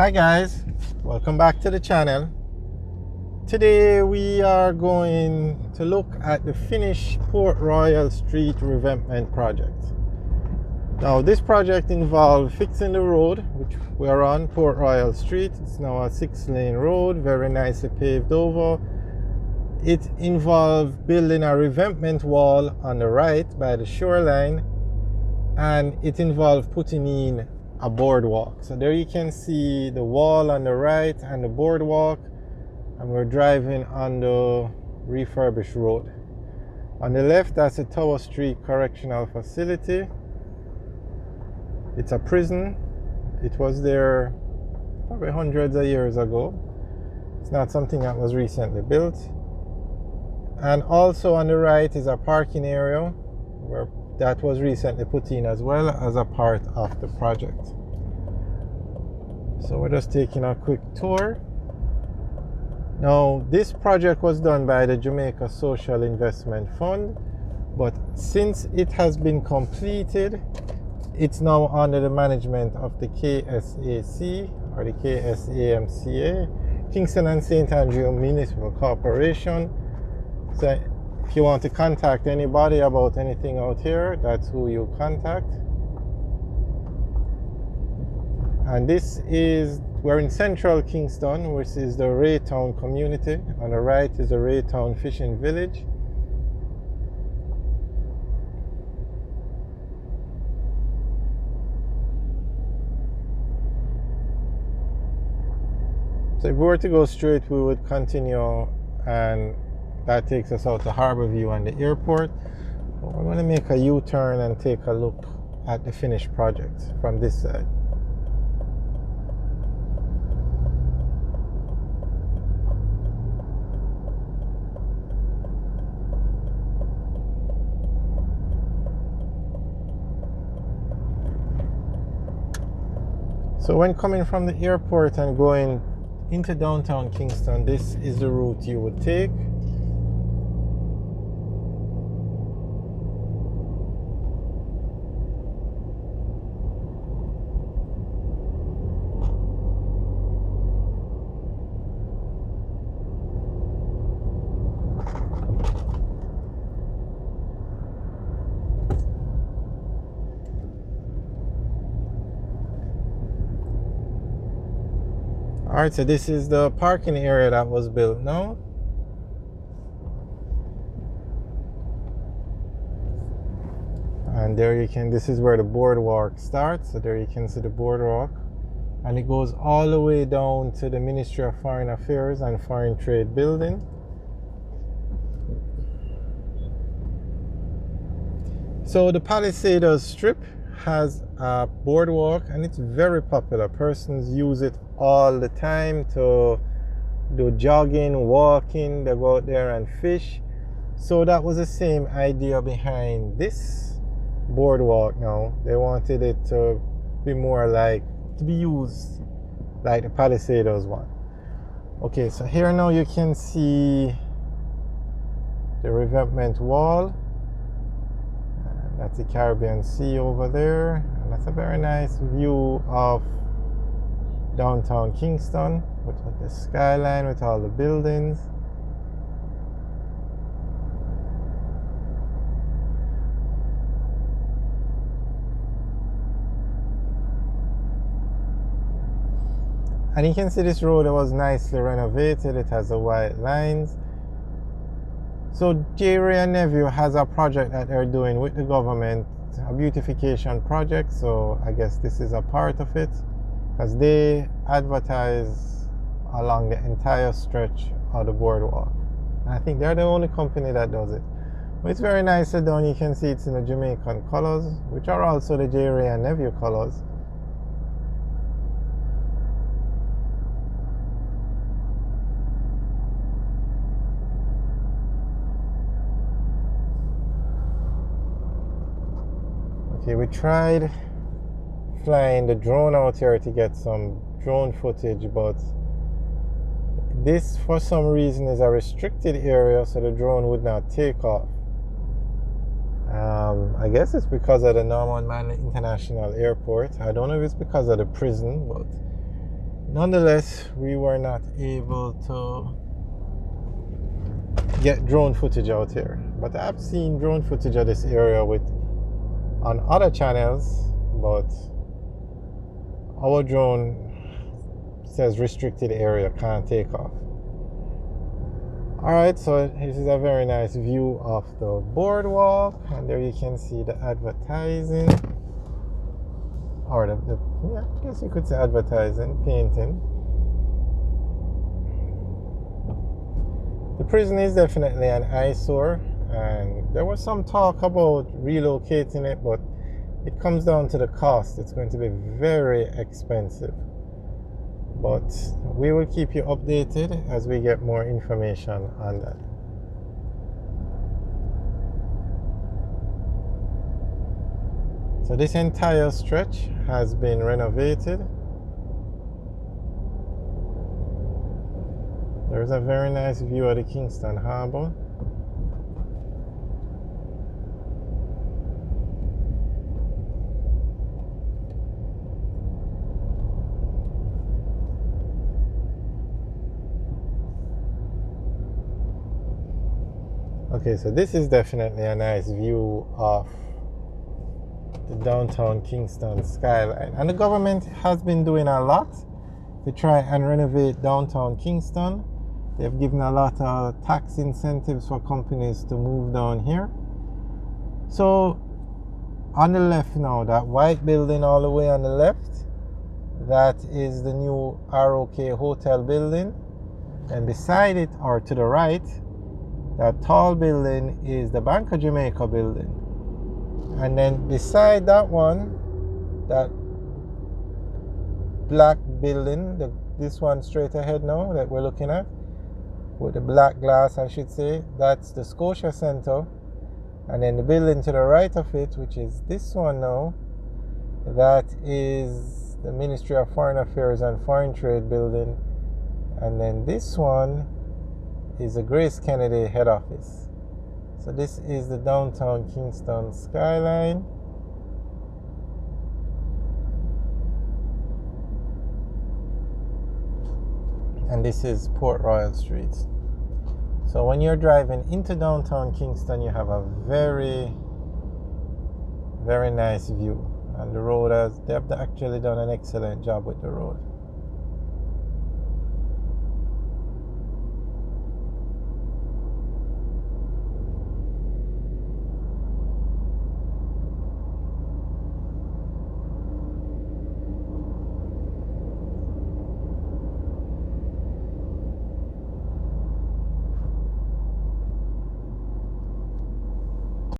Hi guys, welcome back to the channel. Today we are going to look at the finished Port Royal Street Revetment project. Now this project involved fixing the road, which we are on Port Royal Street. It's now a 6-lane road, very nicely paved over. It involved building a revetment wall on the right by the shoreline, and it involved putting in a boardwalk. So there you can see the wall on the right and the boardwalk, and we're driving on the refurbished road. On the left, that's the Tower Street Correctional Facility. It's a prison. It was there probably hundreds of years ago. It's not something that was recently built. And also on the right is a parking area where that was recently put in as well as a part of the project. So we're just taking a quick tour. Now this project was done by the Jamaica Social Investment Fund, but since it has been completed, it's now under the management of the KSAC or the KSAMCA, Kingston and St. Andrew Municipal Corporation. So if you want to contact anybody about anything out here, that's who you contact. And we're in central Kingston, which is the Raytown community. On the right is the Raytown Fishing Village. So if we were to go straight, we would continue, and that takes us out to Harborview and the airport. But we're going to make a U-turn and take a look at the finished project from this side. So when coming from the airport and going into downtown Kingston, this is the route you would take. Alright, so this is the parking area that was built now. And there you can, this is where the boardwalk starts. So there you can see the boardwalk. And it goes all the way down to the Ministry of Foreign Affairs and Foreign Trade building. So the Palisadoes Strip has a boardwalk, and it's very popular. Persons use it all the time to do jogging, walking. They go out there and fish. So that was the same idea behind this boardwalk. Now they wanted it to be more like, to be used like the Palisadoes one. Okay, so here now you can see the Revetment wall. That's the Caribbean Sea over there, and that's a very nice view of downtown Kingston with the skyline, with all the buildings. And you can see this road was nicely renovated. It has the white lines. So Jerry and Nephew has a project that they're doing with the government, a beautification project. So I guess this is a part of it, because they advertise along the entire stretch of the boardwalk. And I think they're the only company that does it. But it's very nicely done. You can see it's in the Jamaican colors, which are also the Jerry and Nephew colors. Okay, we tried flying the drone out here to get some drone footage, but this for some reason is a restricted area, so the drone would not take off. I guess it's because of the Norman Manley International Airport. I don't know if it's because of the prison, but Nonetheless, we were not able to get drone footage out here, but I've seen drone footage of this area on other channels, but our drone says restricted area, can't take off. Alright, so this is a very nice view of the boardwalk, and there you can see the advertising, or yeah, I guess you could say advertising, painting. The prison is definitely an eyesore, and there was some talk about relocating it, but it comes down to the cost. It's going to be very expensive. But we will keep you updated as we get more information on that. So this entire stretch has been renovated. There's a very nice view of the Kingston Harbor. Okay, so this is definitely a nice view of the downtown Kingston skyline. And the government has been doing a lot to try and renovate downtown Kingston. They've given a lot of tax incentives for companies to move down here. So on the left now, that white building all the way on the left, that is the new ROK Hotel building. And beside it, or to the right, that tall building is the Bank of Jamaica building. And then beside that one, that black building, this one straight ahead now that we're looking at, with the black glass I should say, that's the Scotia Centre. And then the building to the right of it, which is this one now, that is the Ministry of Foreign Affairs and Foreign Trade building. And then this one is the Grace Kennedy head office. So this is the downtown Kingston skyline. And this is Port Royal Street. So when you're driving into downtown Kingston, you have a very, very nice view. And the road they have actually done an excellent job with the road.